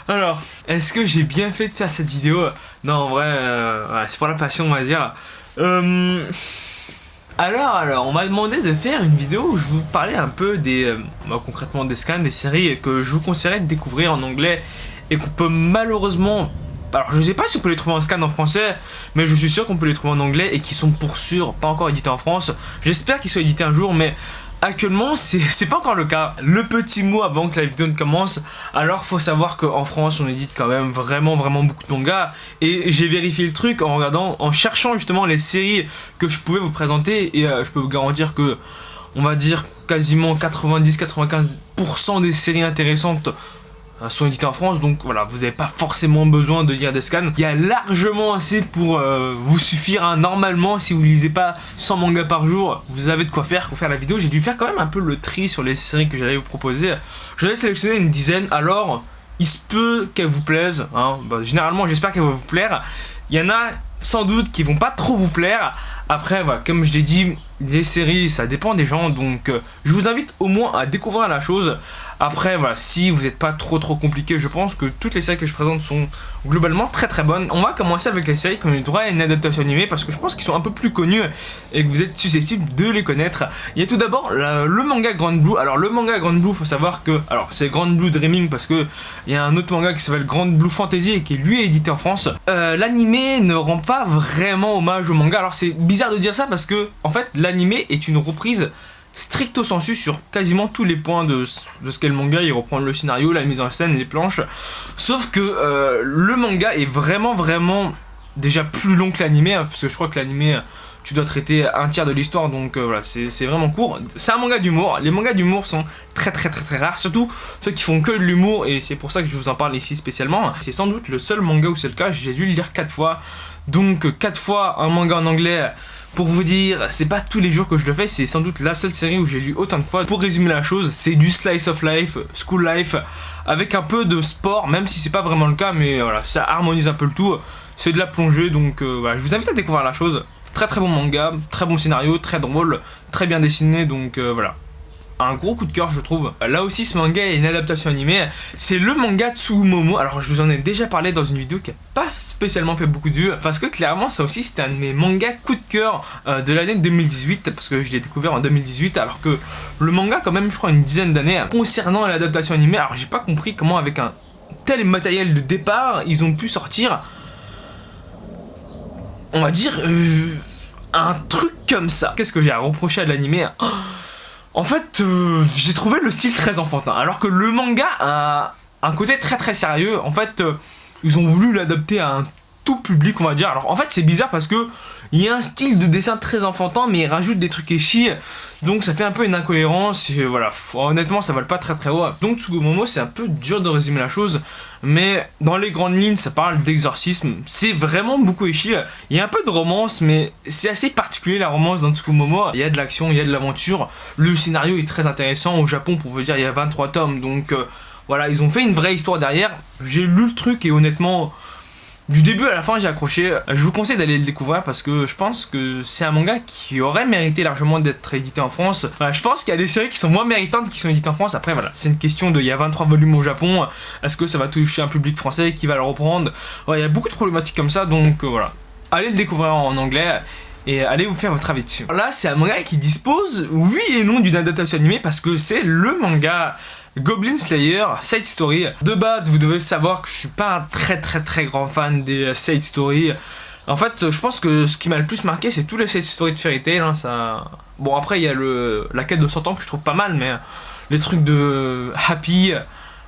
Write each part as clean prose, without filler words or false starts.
Alors, est-ce que j'ai bien fait de faire cette vidéo? Non, en vrai, ouais, c'est pour la passion, on va dire. Alors, on m'a demandé de faire une vidéo où je vous parlais un peu des, concrètement des scans, des séries que je vous conseillerais de découvrir en anglais et qu'on peut malheureusement... Alors, je sais pas si on peut les trouver en scan en français, mais je suis sûr qu'on peut les trouver en anglais et qui sont pour sûr pas encore édités en France. J'espère qu'ils soient édités un jour, mais... Actuellement, c'est pas encore le cas. Le petit mot avant que la vidéo ne commence. Alors, faut savoir qu'en France, on édite quand même vraiment beaucoup de mangas. Et j'ai vérifié le truc en regardant, en cherchant justement les séries que je pouvais vous présenter. Et je peux vous garantir que, on va dire, quasiment 90-95% des séries intéressantes sont éditées en France, donc voilà, vous n'avez pas forcément besoin de lire des scans. Il y a largement assez pour vous suffire, hein. Normalement, si vous lisez pas 100 mangas par jour, vous avez de quoi faire pour faire la vidéo. J'ai dû faire quand même un peu le tri sur les séries que j'allais vous proposer. J'en ai sélectionné une dizaine, alors il se peut qu'elles vous plaisent, hein. Généralement, j'espère qu'elles vont vous plaire. Il y en a sans doute qui vont pas trop vous plaire. Après, voilà, comme je l'ai dit, les séries, ça dépend des gens, donc je vous invite au moins à découvrir la chose. Après, voilà, si vous n'êtes pas trop compliqué, je pense que toutes les séries que je présente sont globalement très bonnes. On va commencer avec les séries qui ont eu droit à une adaptation animée, parce que je pense qu'ils sont un peu plus connus et que vous êtes susceptibles de les connaître. Il y a tout d'abord le manga Grand Blue. Alors le manga Grand Blue, faut savoir que, alors c'est Grand Blue Dreaming parce que il y a un autre manga qui s'appelle Grand Blue Fantasy et qui lui est édité en France. L'animé ne rend pas vraiment hommage au manga. Alors c'est bizarre de dire ça parce que en fait l'animé est une reprise stricto sensu sur quasiment tous les points de ce qu'est le manga. Il reprend le scénario, la mise en scène, les planches, sauf que le manga est vraiment déjà plus long que l'animé, hein, parce que je crois que l'animé tu dois traiter un tiers de l'histoire, donc voilà, c'est vraiment court. C'est un manga d'humour. Les mangas d'humour sont très rares, surtout ceux qui font que de l'humour, et c'est pour ça que je vous en parle ici spécialement. C'est sans doute le seul manga où c'est le cas. J'ai dû le lire 4 fois, donc 4 fois un manga en anglais. Pour vous dire, c'est pas tous les jours que je le fais, c'est sans doute la seule série où j'ai lu autant de fois. Pour résumer la chose, c'est du slice of life, school life, avec un peu de sport, même si c'est pas vraiment le cas, mais voilà, ça harmonise un peu le tout. C'est de la plongée, donc voilà, je vous invite à découvrir la chose. Très bon manga, très bon scénario, très drôle, très bien dessiné, donc voilà. Un gros coup de cœur, je trouve. Là aussi, ce manga est une adaptation animée. C'est le manga Tsumomo. Alors, je vous en ai déjà parlé dans une vidéo qui a pas spécialement fait beaucoup de vues, parce que clairement, ça aussi, c'était un de mes mangas coup de cœur de l'année 2018, parce que je l'ai découvert en 2018, alors que le manga, quand même, je crois, une dizaine d'années. Concernant l'adaptation animée, alors j'ai pas compris comment, avec un tel matériel de départ, ils ont pu sortir, on va dire, un truc comme ça. Qu'est-ce que j'ai à reprocher à l'animé? En fait, j'ai trouvé le style très enfantin, alors que le manga a un côté très sérieux. En fait, ils ont voulu l'adapter à un tout public, on va dire. Alors en fait, c'est bizarre parce que il y a un style de dessin très enfantin, mais ils rajoutent des trucs échis, donc ça fait un peu une incohérence. Et voilà, honnêtement, ça vole pas très haut. Donc Tsumomo, c'est un peu dur de résumer la chose, mais dans les grandes lignes, ça parle d'exorcisme. C'est vraiment beaucoup échi. Il y a un peu de romance, mais c'est assez particulier la romance dans Tsumomo. Il y a de l'action, il y a de l'aventure. Le scénario est très intéressant. Au Japon, pour vous dire, il y a 23 tomes, donc voilà, ils ont fait une vraie histoire derrière. J'ai lu le truc et honnêtement, du début à la fin, j'ai accroché. Je vous conseille d'aller le découvrir parce que je pense que c'est un manga qui aurait mérité largement d'être édité en France. Je pense qu'il y a des séries qui sont moins méritantes qui sont éditées en France. Après, voilà, c'est une question de... Il y a 23 volumes au Japon. Est-ce que ça va toucher un public français qui va le reprendre? Ouais, il y a beaucoup de problématiques comme ça, donc voilà. Allez le découvrir en anglais et allez vous faire votre avis dessus. Là, c'est un manga qui dispose, oui et non, d'une adaptation animée parce que c'est le manga Goblin Slayer Side Story. De base, vous devez savoir que je suis pas un très grand fan des Side Story. En fait, je pense que ce qui m'a le plus marqué, c'est tous les Side Story de Fairy Tail, hein, ça... Bon, après, il y a la quête de 100 ans que je trouve pas mal, mais les trucs de Happy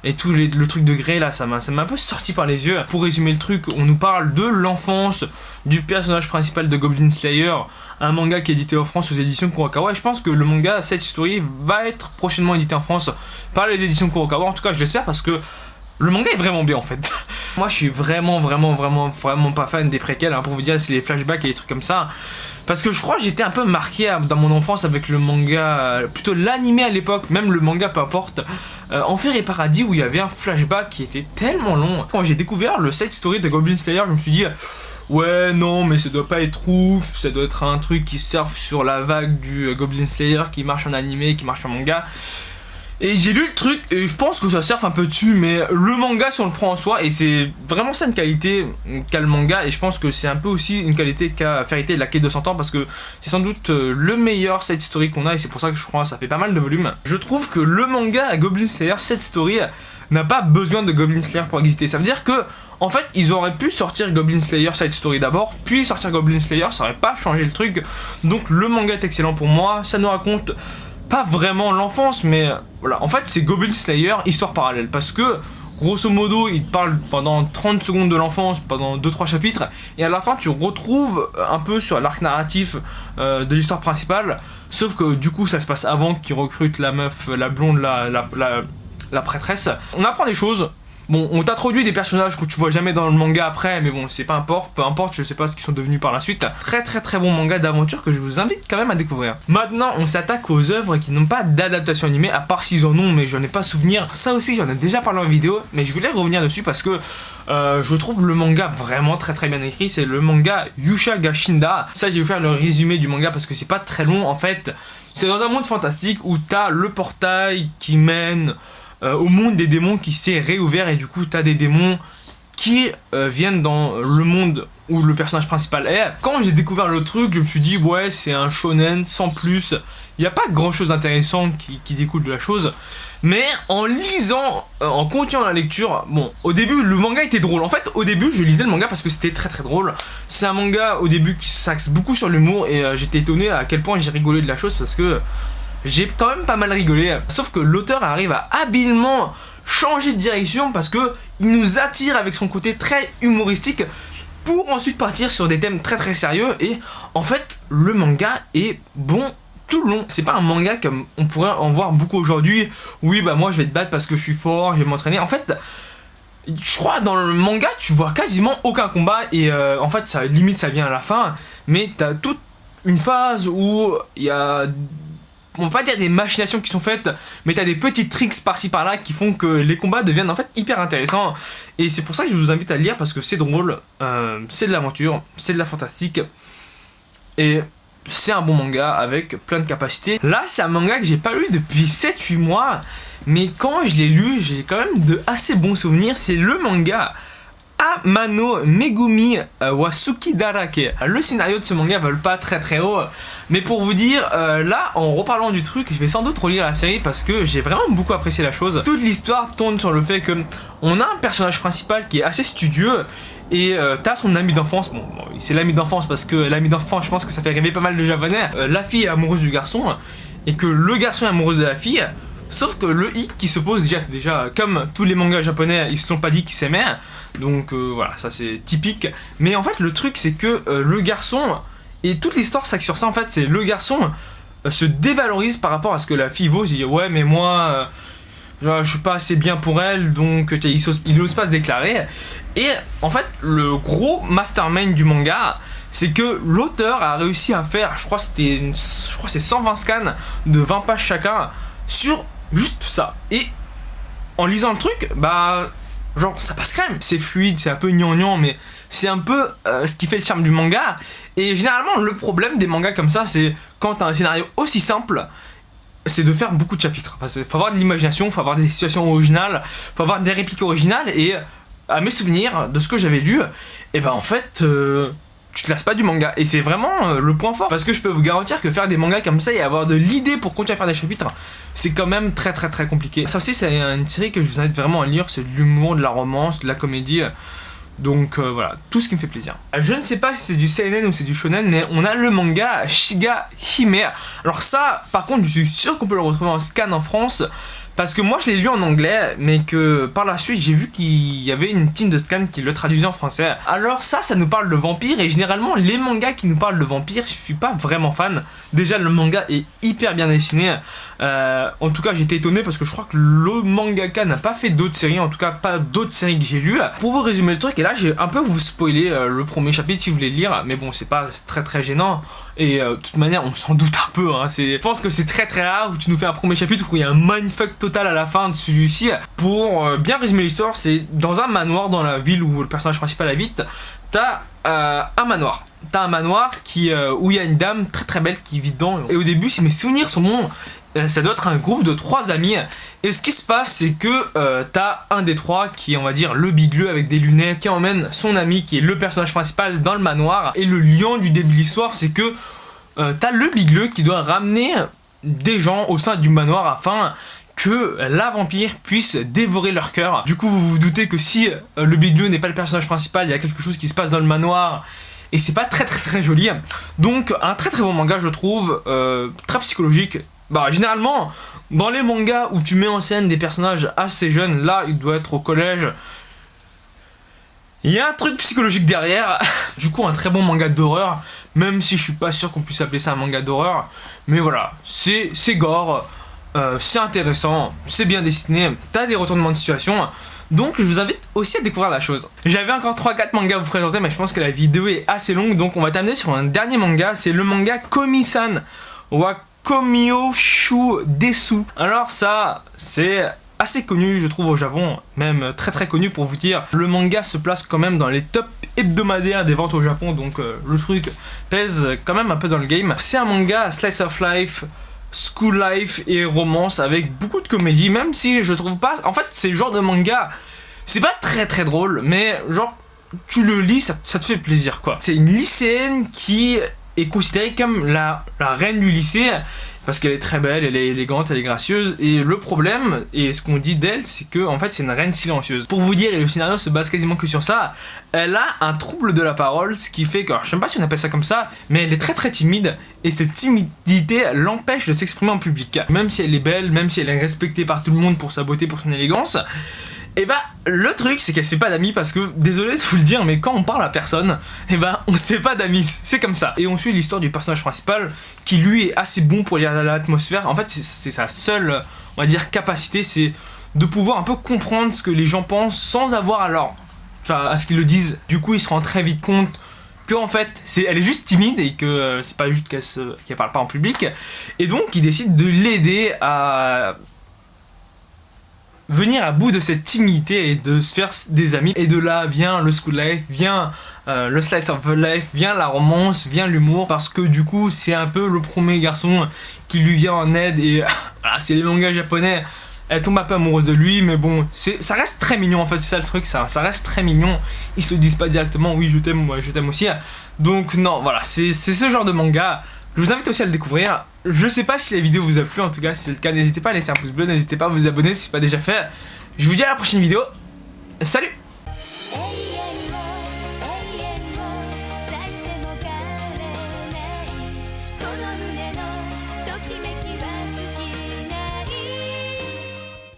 et tout le truc de Grey, là, ça m'a un peu sorti par les yeux. Pour résumer le truc, on nous parle de l'enfance du personnage principal de Goblin Slayer, un manga qui est édité en France aux éditions Kurokawa, et je pense que le manga Side Story va être prochainement édité en France par les éditions Kurokawa. En tout cas, je l'espère parce que le manga est vraiment bien en fait. Moi, je suis vraiment pas fan des préquels, hein, pour vous dire, c'est les flashbacks et les trucs comme ça. Parce que je crois que j'étais un peu marqué dans mon enfance avec le manga, plutôt l'animé à l'époque, même le manga peu importe, Enfer et Paradis, où il y avait un flashback qui était tellement long. Quand j'ai découvert le Side Story de Goblin Slayer, je me suis dit, ouais non mais ça doit pas être ouf, ça doit être un truc qui surfe sur la vague du Goblin Slayer qui marche en animé, qui marche en manga. Et j'ai lu le truc et je pense que ça surfe un peu dessus, mais le manga si on le prend en soi, et c'est vraiment ça une qualité qu'a le manga, et je pense que c'est un peu aussi une qualité qu'a Fairy Tail la quête de 100 ans, parce que c'est sans doute le meilleur side story qu'on a, et c'est pour ça que je crois que ça fait pas mal de volumes. Je trouve que le manga à Goblin Slayer, cette story, n'a pas besoin de Goblin Slayer pour exister. Ça veut dire que, en fait, ils auraient pu sortir Goblin Slayer side story d'abord, puis sortir Goblin Slayer, ça aurait pas changé le truc. Donc le manga est excellent pour moi, ça nous raconte pas vraiment l'enfance, mais voilà, en fait c'est Goblin Slayer histoire parallèle, parce que grosso modo il te parle pendant 30 secondes de l'enfance, pendant 2-3 chapitres, et à la fin tu retrouves un peu sur l'arc narratif de l'histoire principale, sauf que du coup ça se passe avant qu'il recrute la meuf, la blonde, la prêtresse. On apprend des choses. Bon, on t'introduit des personnages que tu vois jamais dans le manga après, mais bon, c'est peu importe, je sais pas ce qu'ils sont devenus par la suite. Très bon manga d'aventure que je vous invite quand même à découvrir. Maintenant, on s'attaque aux œuvres qui n'ont pas d'adaptation animée, à part s'ils en ont, mais j'en ai pas souvenir. Ça aussi, j'en ai déjà parlé en vidéo, mais je voulais revenir dessus parce que je trouve le manga vraiment très bien écrit. C'est le manga Yusha Gashinda. Ça, je vais vous faire le résumé du manga parce que c'est pas très long en fait. C'est dans un monde fantastique où t'as le portail qui mène au monde des démons qui s'est réouvert, et du coup t'as des démons qui viennent dans le monde où le personnage principal est. Quand j'ai découvert le truc, je me suis dit ouais, c'est un shonen sans plus, il n'y a pas grand chose d'intéressant qui découle de la chose. Mais en lisant, en continuant la lecture, bon, au début le manga était drôle. En fait, au début je lisais le manga parce que c'était très drôle. C'est un manga au début qui s'axe beaucoup sur l'humour, et j'étais étonné à quel point j'ai rigolé de la chose, parce que j'ai quand même pas mal rigolé. Sauf que l'auteur arrive à habilement changer de direction, parce que il nous attire avec son côté très humoristique pour ensuite partir sur des thèmes très sérieux. Et en fait le manga est bon tout le long. C'est pas un manga comme on pourrait en voir beaucoup aujourd'hui. Oui bah moi je vais te battre parce que je suis fort, je vais m'entraîner. En fait je crois dans le manga tu vois quasiment aucun combat, et en fait ça limite ça vient à la fin, mais t'as toute une phase où il y a, on va pas dire des machinations qui sont faites, mais t'as des petits tricks par-ci par-là qui font que les combats deviennent en fait hyper intéressants. Et c'est pour ça que je vous invite à le lire, parce que c'est drôle, c'est de l'aventure, c'est de la fantastique, et c'est un bon manga avec plein de capacités. Là c'est un manga que j'ai pas lu depuis 7-8 mois, mais quand je l'ai lu j'ai quand même de assez bons souvenirs. C'est le manga Amano Megumi Wasuki Darake. Le scénario de ce manga vole pas très haut, mais pour vous dire, là en reparlant du truc, je vais sans doute relire la série parce que j'ai vraiment beaucoup apprécié la chose. Toute l'histoire tourne sur le fait que on a un personnage principal qui est assez studieux, et t'as son ami d'enfance. Bon, c'est l'ami d'enfance parce que l'ami d'enfance, je pense que ça fait rêver pas mal de japonais. La fille est amoureuse du garçon, et que le garçon est amoureux de la fille. Sauf que le hic qui se pose déjà comme tous les mangas japonais, ils se sont pas dit qu'ils s'aimaient, donc voilà, ça c'est typique. Mais en fait le truc c'est que le garçon, et toute l'histoire s'axe sur ça en fait, c'est le garçon se dévalorise par rapport à ce que la fille vaut. Il dit ouais mais moi je suis pas assez bien pour elle, donc il ose pas se déclarer. Et en fait le gros mastermind du manga, c'est que l'auteur a réussi à faire, je crois c'est 120 scans de 20 pages chacun sur juste ça. Et en lisant le truc, bah genre ça passe crème, c'est fluide, c'est un peu gnangnan, mais c'est un peu ce qui fait le charme du manga. Et généralement le problème des mangas comme ça, c'est quand t'as un scénario aussi simple, c'est de faire beaucoup de chapitres. Enfin, faut avoir de l'imagination, faut avoir des situations originales, faut avoir des répliques originales. Et à mes souvenirs de ce que j'avais lu, et ben en fait tu te lasses pas du manga, et c'est vraiment le point fort, parce que je peux vous garantir que faire des mangas comme ça et avoir de l'idée pour continuer à faire des chapitres, c'est quand même très compliqué. Ça aussi c'est une série que je vous invite vraiment à lire, c'est de l'humour, de la romance, de la comédie, donc voilà, tout ce qui me fait plaisir. Je ne sais pas si c'est du seinen ou c'est du shonen, mais on a le manga Shiga Hime. Alors ça par contre je suis sûr qu'on peut le retrouver en scan en France, parce que moi je l'ai lu en anglais, mais que par la suite j'ai vu qu'il y avait une team de scan qui le traduisait en français. Alors ça nous parle de vampires, et généralement les mangas qui nous parlent de vampires, je suis pas vraiment fan. Déjà le manga est hyper bien dessiné, en tout cas j'étais étonné parce que je crois que le mangaka n'a pas fait d'autres séries, en tout cas pas d'autres séries que j'ai lues. Pour vous résumer le truc, et là j'ai un peu vous spoiler le premier chapitre si vous voulez le lire, mais bon c'est pas très gênant, et de toute manière on s'en doute un peu, hein. Je pense que c'est très rare où tu nous fais un premier chapitre où il y a un mindfuck total à la fin de celui-ci. Pour bien résumer l'histoire, c'est dans un manoir dans la ville où le personnage principal habite. T'as un manoir. T'as un manoir où il y a une dame très belle qui vit dedans. Et au début, si mes souvenirs sont bons, ça doit être un groupe de 3 amis. Et ce qui se passe, c'est que t'as un des trois qui est, on va dire, le bigleux avec des lunettes, qui emmène son ami qui est le personnage principal dans le manoir. Et le lien du début de l'histoire, c'est que t'as le bigleux qui doit ramener des gens au sein du manoir afin que la vampire puisse dévorer leur cœur. Du coup, vous vous doutez que si le bigleux n'est pas le personnage principal, il y a quelque chose qui se passe dans le manoir et c'est pas très joli. Donc, un très bon manga, je trouve, très psychologique. Bah, généralement, dans les mangas où tu mets en scène des personnages assez jeunes, là, il doit être au collège. Il y a un truc psychologique derrière. Du coup, un très bon manga d'horreur, même si je suis pas sûr qu'on puisse appeler ça un manga d'horreur. Mais voilà, c'est gore, c'est intéressant, c'est bien dessiné, t'as des retournements de situation. Donc je vous invite aussi à découvrir la chose. J'avais encore 3-4 mangas à vous présenter, mais je pense que la vidéo est assez longue, donc on va terminer sur un dernier manga. C'est le manga Komi-san wa Komiyoshu Desu. Alors ça, c'est assez connu, je trouve, au Japon, même très connu pour vous dire. Le manga se place quand même dans les tops hebdomadaires des ventes au Japon, donc le truc pèse quand même un peu dans le game. C'est un manga slice of life, school life et romance avec beaucoup de comédie, même si je trouve pas... En fait, c'est le genre de manga, c'est pas très drôle, mais genre, tu le lis, ça te fait plaisir, quoi. C'est une lycéenne qui est considérée comme la reine du lycée, parce qu'elle est très belle, elle est élégante, elle est gracieuse, et le problème, et ce qu'on dit d'elle, c'est que en fait c'est une reine silencieuse. Pour vous dire, et le scénario se base quasiment que sur ça, elle a un trouble de la parole, ce qui fait que, alors, je sais pas si on appelle ça comme ça, mais elle est très timide, et cette timidité l'empêche de s'exprimer en public. Même si elle est belle, même si elle est respectée par tout le monde pour sa beauté, pour son élégance, et bah, le truc, c'est qu'elle se fait pas d'amis parce que, désolé de vous le dire, mais quand on parle à personne, et bah, on se fait pas d'amis, c'est comme ça. Et on suit l'histoire du personnage principal, qui lui est assez bon pour lire l'atmosphère. En fait, c'est sa seule, on va dire, capacité, c'est de pouvoir un peu comprendre ce que les gens pensent sans avoir à ce qu'ils le disent. Du coup, il se rend très vite compte que en fait, elle est juste timide et que c'est pas juste qu'elle parle pas en public. Et donc, il décide de l'aider à venir à bout de cette timidité et de se faire des amis. Et de là vient le school life, vient le slice of life, vient la romance, vient l'humour, parce que du coup c'est un peu le premier garçon qui lui vient en aide. Et c'est les mangas japonais, elle tombe un peu amoureuse de lui, mais bon, ça reste très mignon en fait, c'est ça le truc, ça reste très mignon. Ils se le disent pas directement, oui je t'aime, moi je t'aime aussi. Donc non, voilà, c'est ce genre de manga. Je vous invite aussi à le découvrir. Je sais pas si la vidéo vous a plu, en tout cas si c'est le cas, n'hésitez pas à laisser un pouce bleu, n'hésitez pas à vous abonner si c'est pas déjà fait. Je vous dis à la prochaine vidéo. Salut!